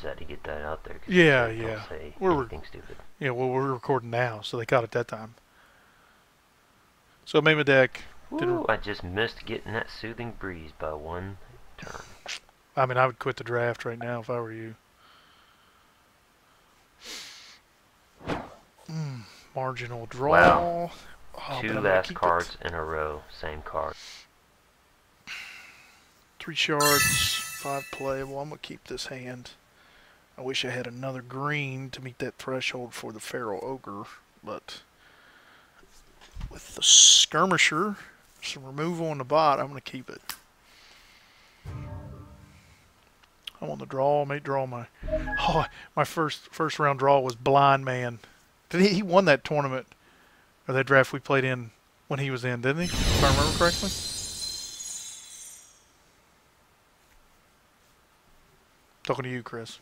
just had to get that out there. Cause Yeah, don't yeah. say We're anything stupid. yeah. Well, we're recording now, so they caught it that time. So I made my deck. Woo, I just missed getting that soothing breeze by one turn. I mean, I would quit the draft right now if I were you. Marginal draw. Wow. Oh, but Two I'm gonna last keep cards it. in a row, same card. 3 shards, 5 playable. I'm gonna keep this hand. I wish I had another green to meet that threshold for the Feral Ogre, but with the Skirmisher, some removal on the bot, I'm gonna keep it. I'm on the draw. I may draw my first round draw was Blind Man. He won that tournament or that draft we played in when he was in, didn't he? If I remember correctly. Talking to you, Chris.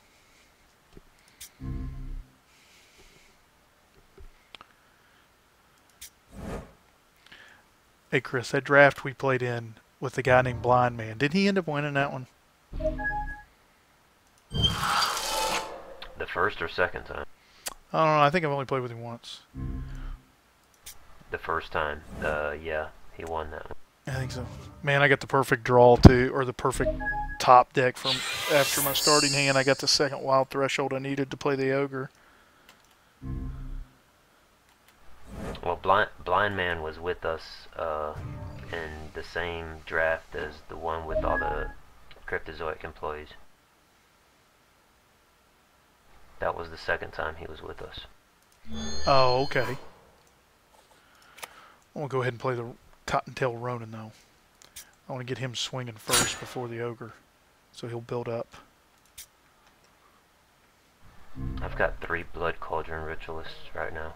Hey, Chris, that draft we played in with the guy named Blind Man, did he end up winning that one? The first or second time? I don't know. I think I've only played with him once. The first time. Yeah, he won that one. I think so. Man, I got the perfect draw too, or the perfect top deck from after my starting hand. I got the second wild threshold I needed to play the ogre. Well, Blind Man was with us in the same draft as the one with all the Cryptozoic employees. That was the second time he was with us. Oh, okay. I'm gonna go ahead and play the Cottontail Ronin though. I want to get him swinging first before the ogre, so he'll build up. I've got 3 Blood Cauldron Ritualists right now.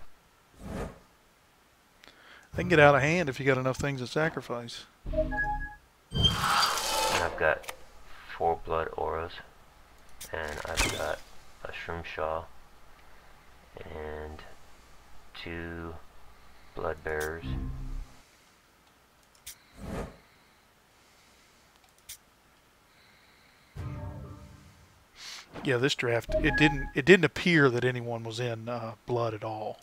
They can get out of hand if you got enough things to sacrifice. And I've got 4 Blood Auras. And I've got a Shroom Shaw. And 2 Blood Bearers. Yeah, this draft it didn't appear that anyone was in blood at all.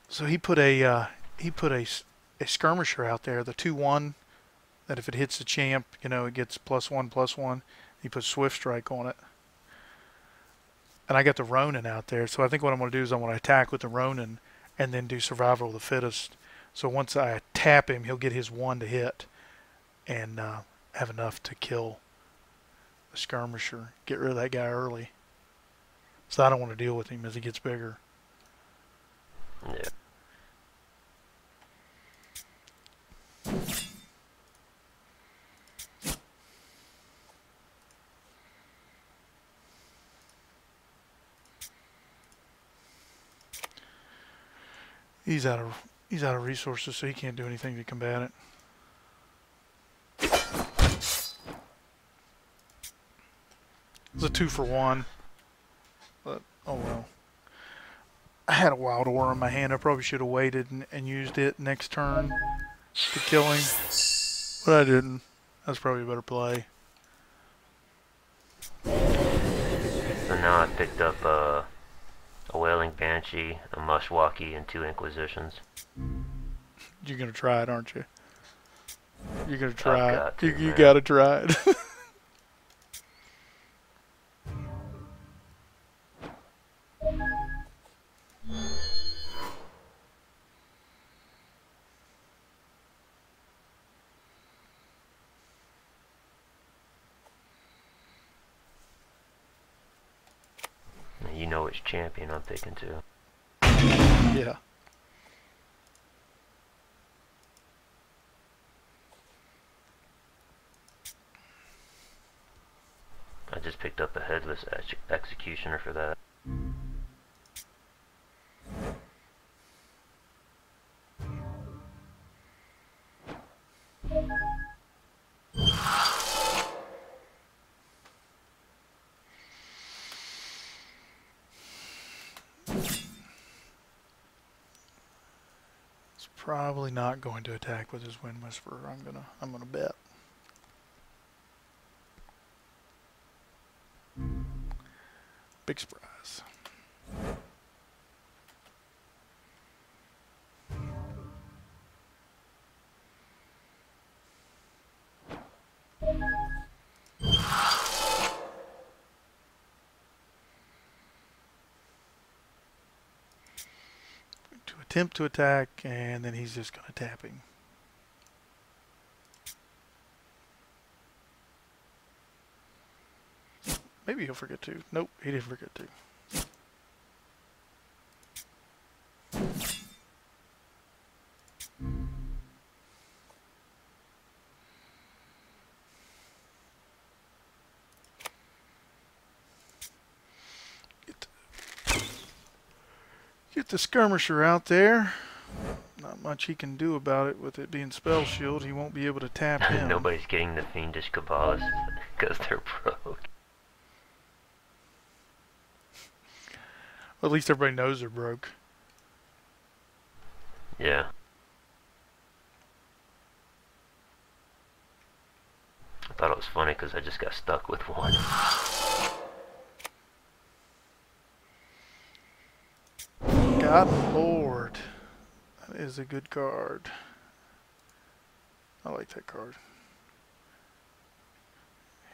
So he put a skirmisher out there, the 2/1, that if it hits the champ, you know, it gets +1/+1. He put Swift Strike on it. And I got the Ronin out there, so I think what I'm going to do is I'm going to attack with the Ronin and then do Survival of the Fittest. So once I tap him, he'll get his 1 to hit and have enough to kill the Skirmisher. Get rid of that guy early. So I don't want to deal with him as he gets bigger. Yeah. He's out of resources, so he can't do anything to combat it. It's a 2-for-1, but oh well. I had a Wild Aura in my hand. I probably should have waited and used it next turn to kill him, but I didn't. That's probably a better play. So now I picked up a Wailing Banshee, a Mushwaki, and 2 Inquisitions. You're gonna try it, aren't you? You're gonna try got it. to, You man. gotta try it. You know which champion I'm picking too. Yeah. I just picked up a Headless Executioner for that. Probably not going to attack with his Wind Whisperer. I'm gonna bet. Big surprise. To attempt to attack, and then he's just gonna tap him. Maybe he'll forget to. Nope, he didn't forget to. Get the skirmisher out there. Not much he can do about it with it being spell shield. He won't be able to tap him. Nobody's getting the Fiendish Cabalist because they're broke. Well, at least everybody knows they're broke. Yeah. I thought it was funny because I just got stuck with one. God Lord. That is a good card. I like that card.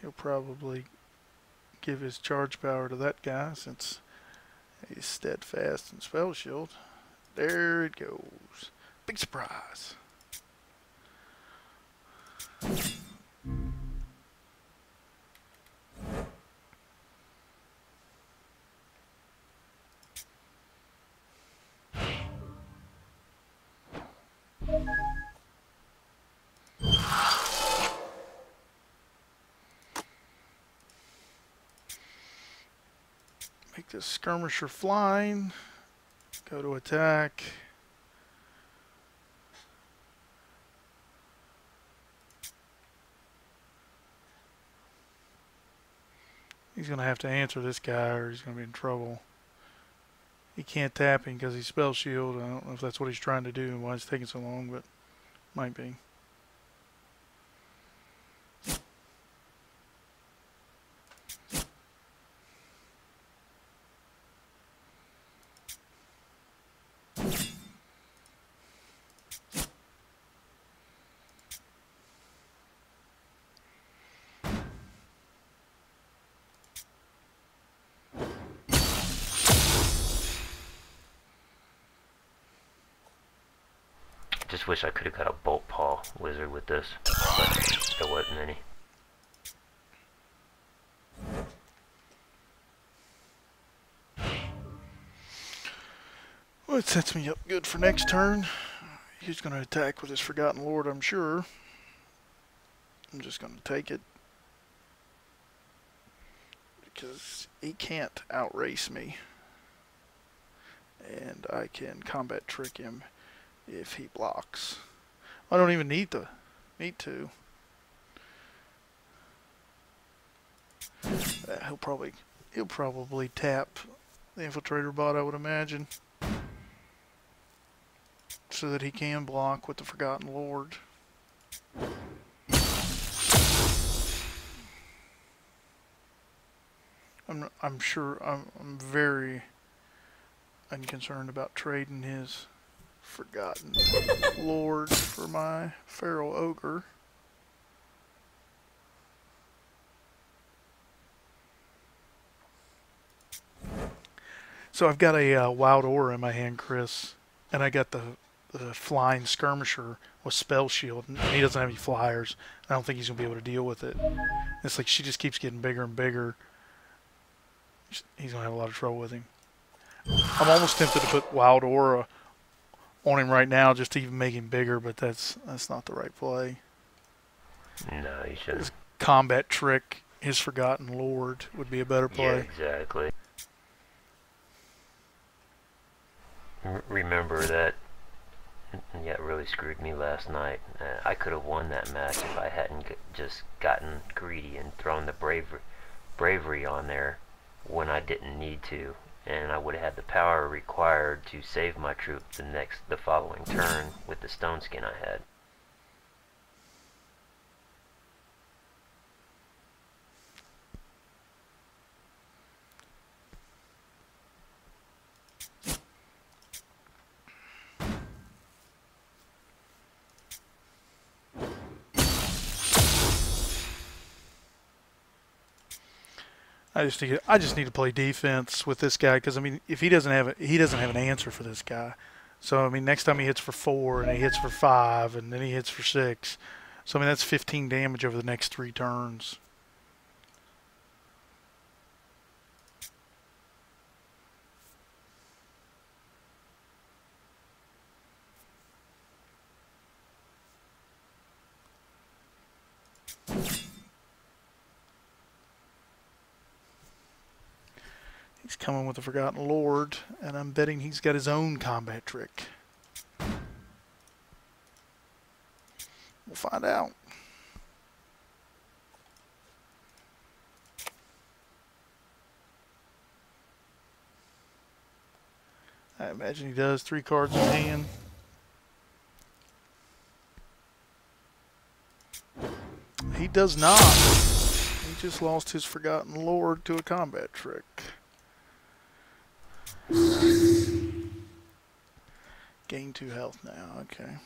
He'll probably give his charge power to that guy since he's steadfast and spell shield. There it goes. Big surprise. Make this skirmisher flying. Go to attack. He's going to have to answer this guy or he's going to be in trouble. He can't tap him because he's spell shield. I don't know if that's what he's trying to do and why it's taking so long, but might be. Just wish I could have got a Bolt Paw wizard with this, but there wasn't any. Well, it sets me up good for next turn. He's going to attack with his Forgotten Lord, I'm sure. I'm just going to take it. Because he can't outrace me. And I can combat trick him if he blocks. I don't even need to. He'll probably tap the Infiltrator bot, I would imagine, so that he can block with the Forgotten Lord. I'm very unconcerned about trading his Forgotten Lord for my Feral Ogre. So I've got a Wild Aura in my hand, Chris, and I got the Flying Skirmisher with Spell Shield, and he doesn't have any flyers. I don't think he's going to be able to deal with it. It's like she just keeps getting bigger and bigger. He's going to have a lot of trouble with him. I'm almost tempted to put Wild Aura on him right now just to even make him bigger, but that's not the right play. No, you shouldn't. His combat trick, his Forgotten Lord would be a better play. Yeah, exactly. Remember that. Yeah, it really screwed me last night. I could have won that match if I hadn't just gotten greedy and thrown the bravery on there when I didn't need to, and I would have had the power required to save my troop the following turn with the stone skin I had. I just need to play defense with this guy, because I mean, if he doesn't have an answer for this guy. So I mean, next time he hits for 4 and he hits for 5 and then he hits for 6. So I mean, that's 15 damage over the next 3 turns. He's coming with the Forgotten Lord, and I'm betting he's got his own combat trick. We'll find out. I imagine he does. 3 cards in hand. He does not. He just lost his Forgotten Lord to a combat trick. Gain 2 health now, okay.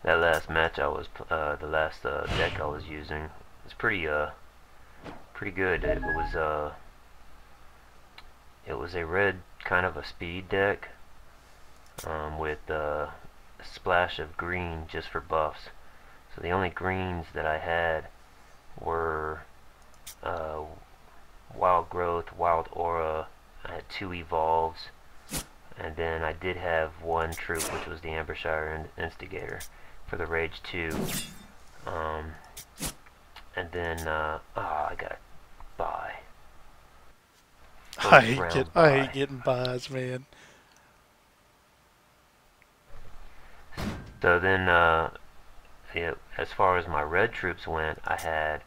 That last match I was, the last deck I was using was pretty good. It was a red kind of a speed deck, with a splash of green just for buffs. So the only greens that I had were Wild Growth, Wild Aura. I had 2 Evolves, and then I did have 1 troop, which was the Ambershire Instigator for the Rage 2. And then I got a bye. I hate getting buys, man. So then, yeah, as far as my red troops went, I had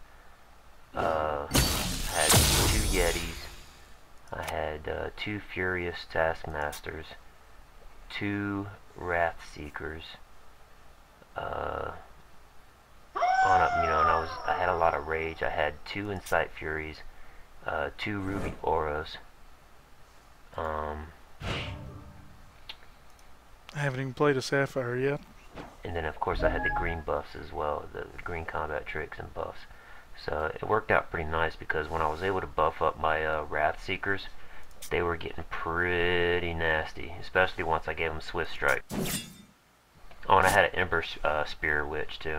2 Yetis, I had 2 Furious Taskmasters, 2 Wrath Seekers, on up, you know, and I had a lot of rage. I had 2 Insight Furies, 2 Ruby Auras. I haven't even played a Sapphire yet. And then of course I had the green buffs as well, the green combat tricks and buffs. So it worked out pretty nice, because when I was able to buff up my Wrath Seekers, they were getting pretty nasty, especially once I gave them Swift Strike. Oh, and I had an Ember Spear Witch too.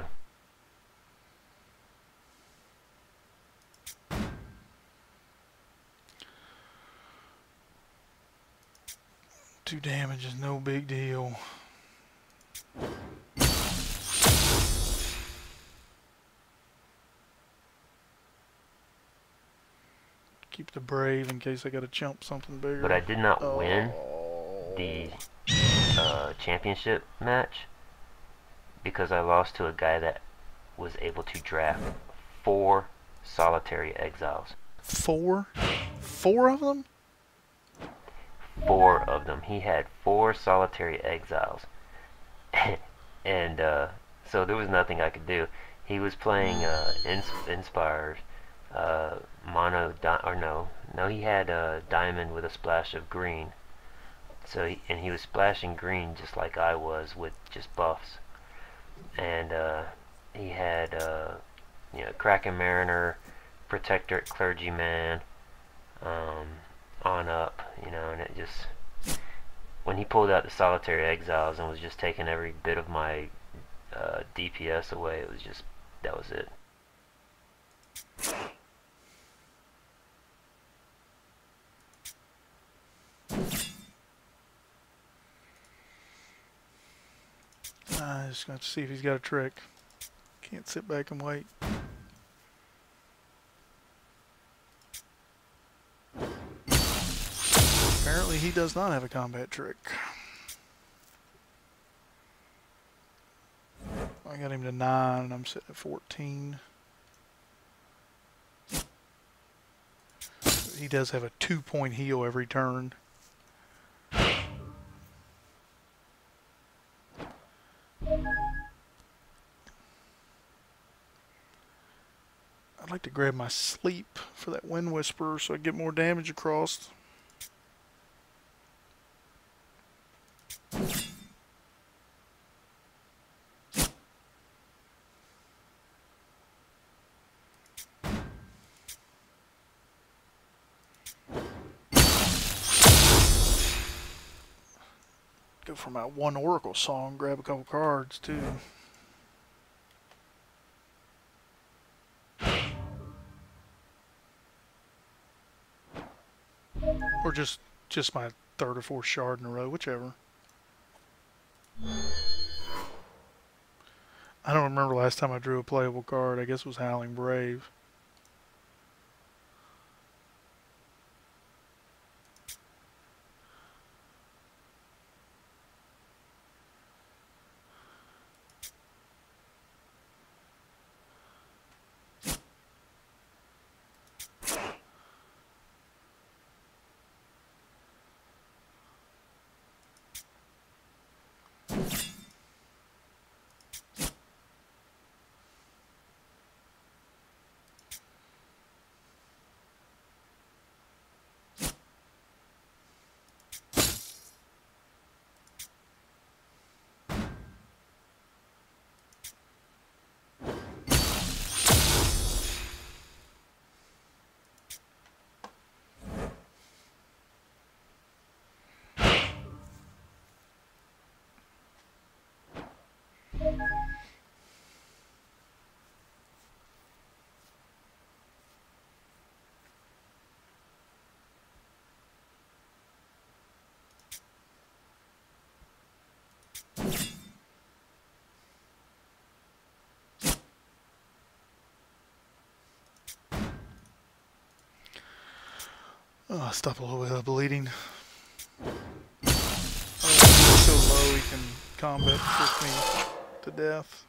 Two damage is no big deal. Keep the brave in case I gotta chump something bigger. But I did not win the championship match, because I lost to a guy that was able to draft 4 solitary exiles. 4? 4 of them? 4 of them. He had 4 solitary exiles. And so there was nothing I could do. He was playing Inspires, mono, he had a diamond with a splash of green. So he was splashing green just like I was, with just buffs. And he had you know, Kraken Mariner, Protectorate Clergyman, on up, you know, and it just, when he pulled out the solitary exiles and was just taking every bit of my DPS away, it was just, that was it. I just got to see if he's got a trick. Can't sit back and wait. Apparently he does not have a combat trick. I got him to 9 and I'm sitting at 14. He does have a 2-point heal every turn. I'd like to grab my sleep for that Wind Whisperer so I get more damage across. Go for my 1 Oracle song, grab a couple cards too. Or just my 3rd or 4th shard in a row, whichever. I don't remember last time I drew a playable card. I guess it was Howling Brave. Stop a little bit of the bleeding. I don't want to be so low he can combat trick me to death.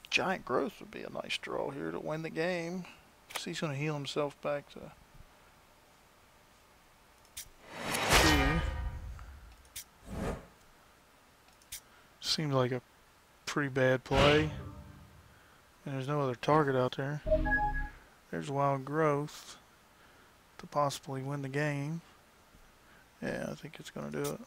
Giant Growth would be a nice draw here to win the game. So he's going to heal himself back to 2. Seems like a pretty bad play. And there's no other target out there. There's Wild Growth to possibly win the game. Yeah, I think it's going to do it.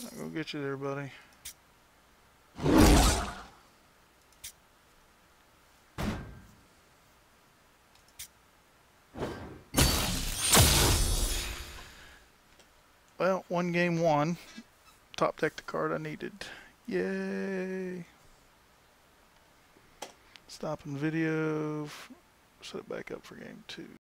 I'll go get you there, buddy. Well, 1 game won. Top deck the card I needed. Yay! Stopping video. Set it back up for game 2.